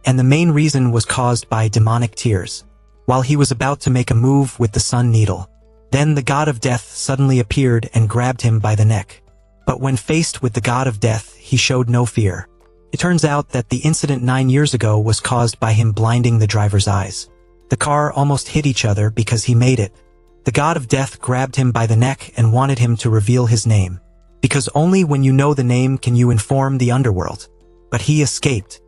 And the main reason was caused by demonic tears. While he was about to make a move with the sun needle, then the god of death suddenly appeared and grabbed him by the neck. But when faced with the god of death, he showed no fear. It turns out that the incident 9 years ago was caused by him blinding the driver's eyes. The car almost hit each other because he made it. The god of death grabbed him by the neck and wanted him to reveal his name. Because only when you know the name can you inform the underworld. But he escaped.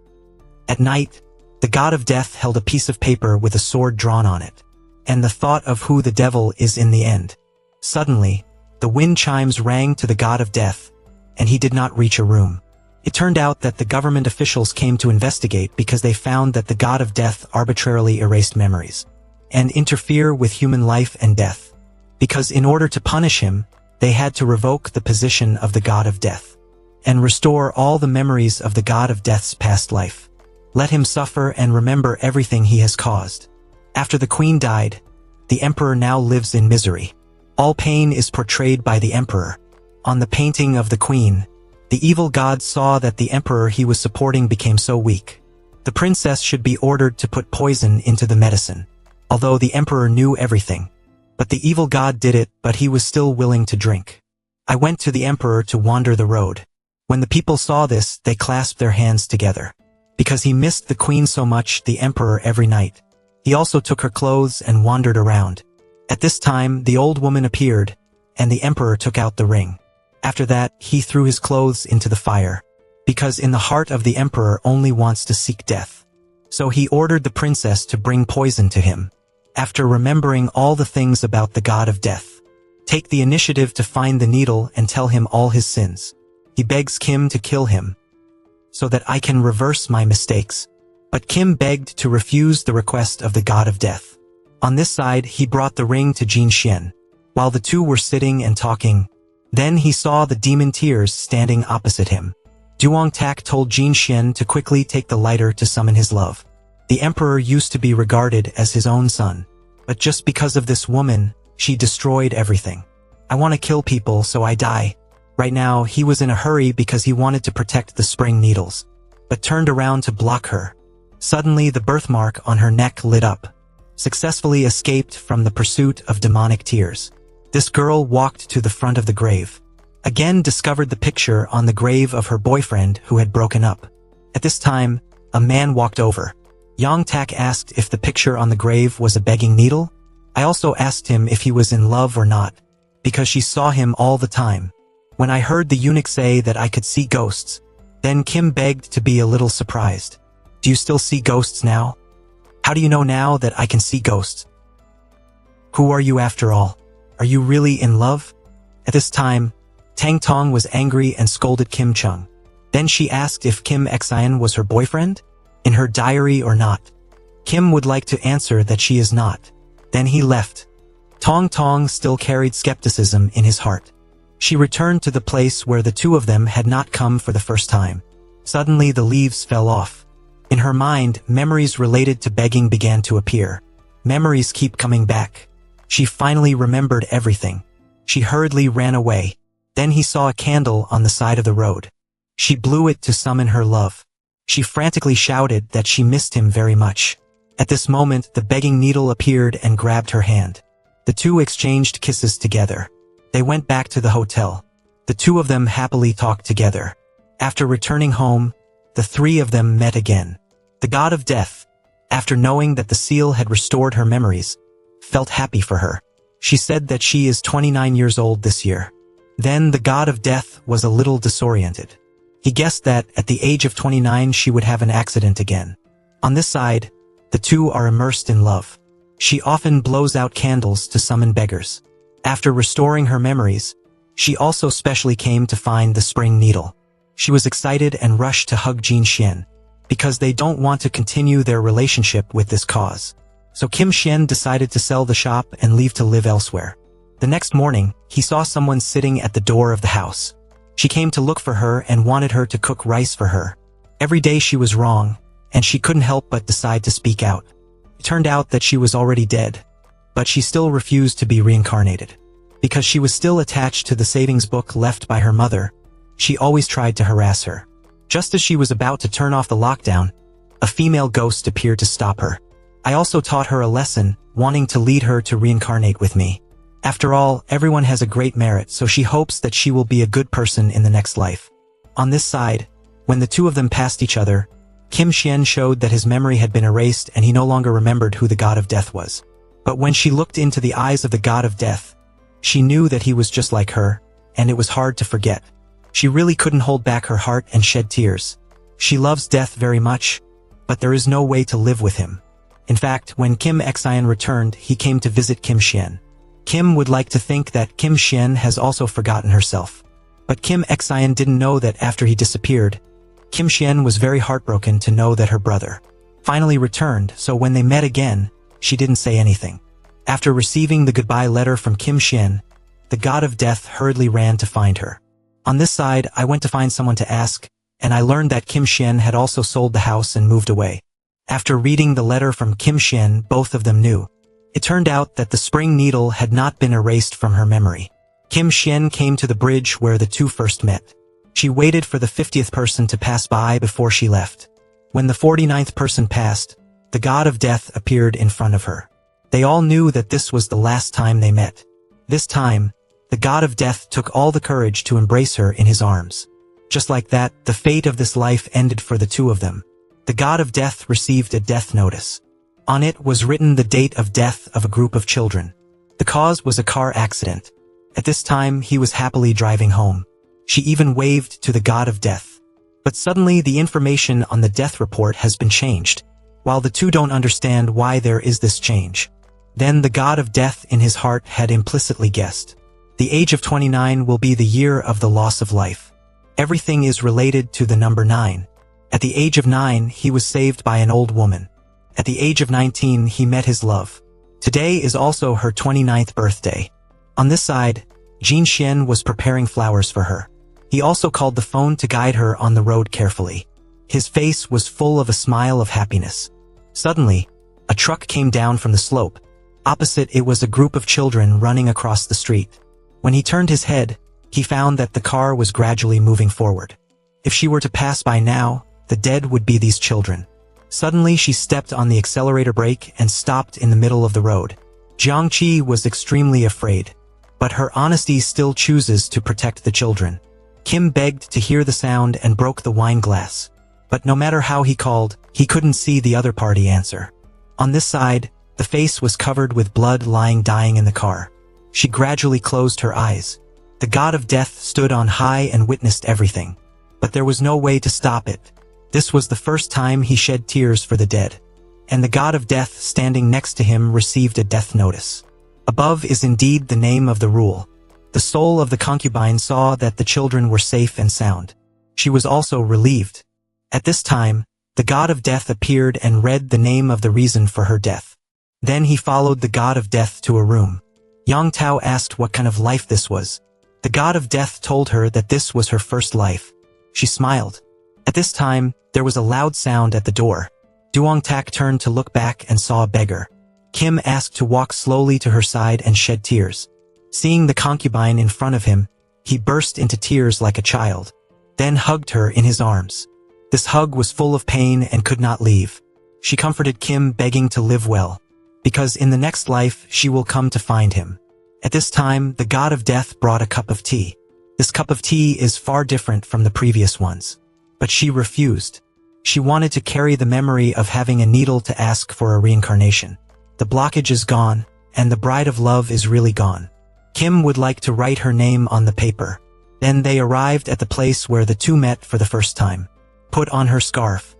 At night, the god of death held a piece of paper with a sword drawn on it, and the thought of who the devil is in the end. Suddenly, the wind chimes rang to the god of death, and he did not reach a room. It turned out that the government officials came to investigate because they found that the god of death arbitrarily erased memories and interfere with human life and death. Because in order to punish him, they had to revoke the position of the god of death and restore all the memories of the god of death's past life. Let him suffer and remember everything he has caused. After the queen died, the emperor now lives in misery. All pain is portrayed by the emperor. On the painting of the queen, the evil god saw that the emperor he was supporting became so weak. The princess should be ordered to put poison into the medicine, although the emperor knew everything. But the evil god did it, but he was still willing to drink. I went to the emperor to wander the road. When the people saw this, they clasped their hands together. Because he missed the queen so much, the emperor every night. He also took her clothes and wandered around. At this time, the old woman appeared, and the emperor took out the ring. After that, he threw his clothes into the fire, because in the heart of the emperor only wants to seek death. So he ordered the princess to bring poison to him. After remembering all the things about the god of death, take the initiative to find the needle and tell him all his sins. He begs Kim to kill him, so that I can reverse my mistakes. But Kim begged to refuse the request of the god of death. On this side, he brought the ring to Jin Xian. While the two were sitting and talking, then he saw the demon tears standing opposite him. Duong Tak told Jin Xian to quickly take the lighter to summon his love. The emperor used to be regarded as his own son. But just because of this woman, she destroyed everything. I want to kill people, so I die. Right now, he was in a hurry because he wanted to protect the spring needles, but turned around to block her. Suddenly, the birthmark on her neck lit up. Successfully escaped from the pursuit of demonic tears. This girl walked to the front of the grave. Again discovered the picture on the grave of her boyfriend who had broken up. At this time, a man walked over. Yang Tak asked if the picture on the grave was a begging needle. I also asked him if he was in love or not, because she saw him all the time. When I heard the eunuch say that I could see ghosts, then Kim begged to be a little surprised. Do you still see ghosts now? How do you know now that I can see ghosts? Who are you after all? Are you really in love? At this time, Tang Tong was angry and scolded Kim Chung. Then she asked if Kim Xian was her boyfriend, in her diary or not. Kim would like to answer that she is not. Then he left. Tong Tong still carried skepticism in his heart. She returned to the place where the two of them had not come for the first time. Suddenly the leaves fell off. In her mind, memories related to begging began to appear. Memories keep coming back. She finally remembered everything. She hurriedly ran away. Then he saw a candle on the side of the road. She blew it to summon her love. She frantically shouted that she missed him very much. At this moment, the begging needle appeared and grabbed her hand. The two exchanged kisses together. They went back to the hotel. The two of them happily talked together. After returning home, the three of them met again. The god of death, after knowing that the seal had restored her memories, felt happy for her. She said that she is 29 years old this year. Then the god of death was a little disoriented. He guessed that at the age of 29 she would have an accident again. On this side, the two are immersed in love. She often blows out candles to summon beggars. After restoring her memories, she also specially came to find the spring needle. She was excited and rushed to hug Jin Xian, because they don't want to continue their relationship with this cause. So Kim Xian decided to sell the shop and leave to live elsewhere. The next morning, he saw someone sitting at the door of the house. She came to look for her and wanted her to cook rice for her. Every day she was wrong, and she couldn't help but decide to speak out. It turned out that she was already dead, but she still refused to be reincarnated. Because she was still attached to the savings book left by her mother, she always tried to harass her. Just as she was about to turn off the lockdown, a female ghost appeared to stop her. I also taught her a lesson, wanting to lead her to reincarnate with me. After all, everyone has a great merit, so she hopes that she will be a good person in the next life. On this side, when the two of them passed each other, Kim Xian showed that his memory had been erased and he no longer remembered who the god of death was. But when she looked into the eyes of the god of death, she knew that he was just like her, and it was hard to forget. She really couldn't hold back her heart and shed tears. She loves death very much, but there is no way to live with him. In fact, when Kim Xian returned, he came to visit Kim Xian. Kim would like to think that Kim Xian has also forgotten herself. But Kim Xian didn't know that after he disappeared, Kim Xian was very heartbroken to know that her brother finally returned, so when they met again, she didn't say anything. After receiving the goodbye letter from Kim Xian, the god of death hurriedly ran to find her. On this side, I went to find someone to ask, and I learned that Kim Xian had also sold the house and moved away. After reading the letter from Kim Xian, both of them knew. It turned out that the spring needle had not been erased from her memory. Kim Xian came to the bridge where the two first met. She waited for the 50th person to pass by before she left. When the 49th person passed, the god of death appeared in front of her. They all knew that this was the last time they met. This time, the god of death took all the courage to embrace her in his arms. Just like that, the fate of this life ended for the two of them. The god of death received a death notice. On it was written the date of death of a group of children. The cause was a car accident. At this time, he was happily driving home. She even waved to the god of death. But suddenly the information on the death report has been changed, while the two don't understand why there is this change. Then the god of death in his heart had implicitly guessed. The age of 29 will be the year of the loss of life. Everything is related to the number 9. At the age of 9, he was saved by an old woman. At the age of 19, he met his love. Today is also her 29th birthday. On this side, Jin Xian was preparing flowers for her. He also called the phone to guide her on the road carefully. His face was full of a smile of happiness. Suddenly, a truck came down from the slope. Opposite it was a group of children running across the street. When he turned his head, he found that the car was gradually moving forward. If she were to pass by now, the dead would be these children. Suddenly she stepped on the accelerator brake and stopped in the middle of the road. Jiang Qi was extremely afraid, but her honesty still chooses to protect the children. Kim begged to hear the sound and broke the wine glass. But no matter how he called, he couldn't see the other party answer. On this side, the face was covered with blood lying dying in the car. She gradually closed her eyes. The god of death stood on high and witnessed everything. But there was no way to stop it. This was the first time he shed tears for the dead. And the god of death standing next to him received a death notice. Above is indeed the name of the rule. The soul of the concubine saw that the children were safe and sound. She was also relieved. At this time, the god of death appeared and read the name of the reason for her death. Then he followed the god of death to a room. Yang Tao asked what kind of life this was. The god of death told her that this was her first life. She smiled. At this time, there was a loud sound at the door. Duong Tak turned to look back and saw a beggar. Kim asked to walk slowly to her side and shed tears. Seeing the concubine in front of him, he burst into tears like a child, then hugged her in his arms. This hug was full of pain and could not leave. She comforted Kim, begging to live well, because in the next life she will come to find him. At this time, the god of death brought a cup of tea. This cup of tea is far different from the previous ones. But she refused. She wanted to carry the memory of having a needle to ask for a reincarnation. The blockage is gone, and the bride of love is really gone. Kim would like to write her name on the paper. Then they arrived at the place where the two met for the first time. Put on her scarf.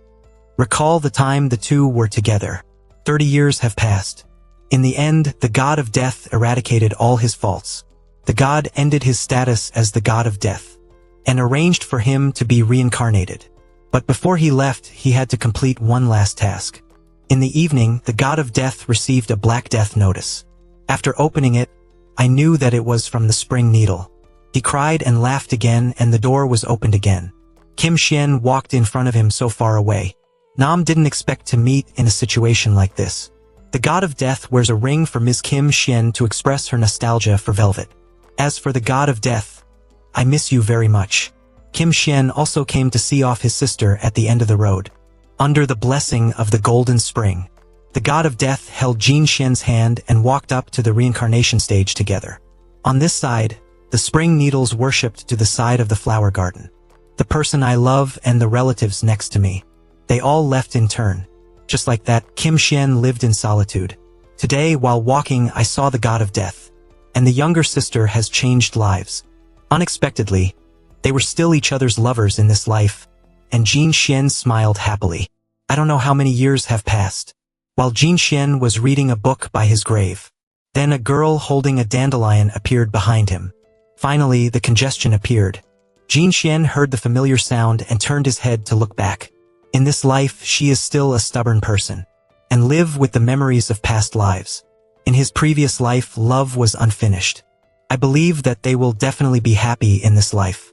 Recall the time the two were together. 30 years have passed. In the end, the god of death eradicated all his faults. The god ended his status as the god of death, and arranged for him to be reincarnated. But before he left, he had to complete one last task. In the evening, the god of death received a black death notice. After opening it, I knew that it was from the spring needle. He cried and laughed again, and the door was opened again. Kim Xian walked in front of him so far away. Nam didn't expect to meet in a situation like this. The god of death wears a ring for Ms. Kim Xian to express her nostalgia for velvet. As for the god of death, I miss you very much. Kim Xian also came to see off his sister at the end of the road. Under the blessing of the golden spring, the god of death held Jin Xian's hand and walked up to the reincarnation stage together. On this side, the spring needles worshipped to the side of the flower garden. The person I love and the relatives next to me. They all left in turn. Just like that, Kim Xian lived in solitude. Today, while walking, I saw the god of death. And the younger sister has changed lives. Unexpectedly, they were still each other's lovers in this life, and Jin Xian smiled happily. I don't know how many years have passed. While Jin Xian was reading a book by his grave, then a girl holding a dandelion appeared behind him. Finally, the congestion appeared. Jin Xian heard the familiar sound and turned his head to look back. In this life, she is still a stubborn person, and live with the memories of past lives. In his previous life, love was unfinished. I believe that they will definitely be happy in this life.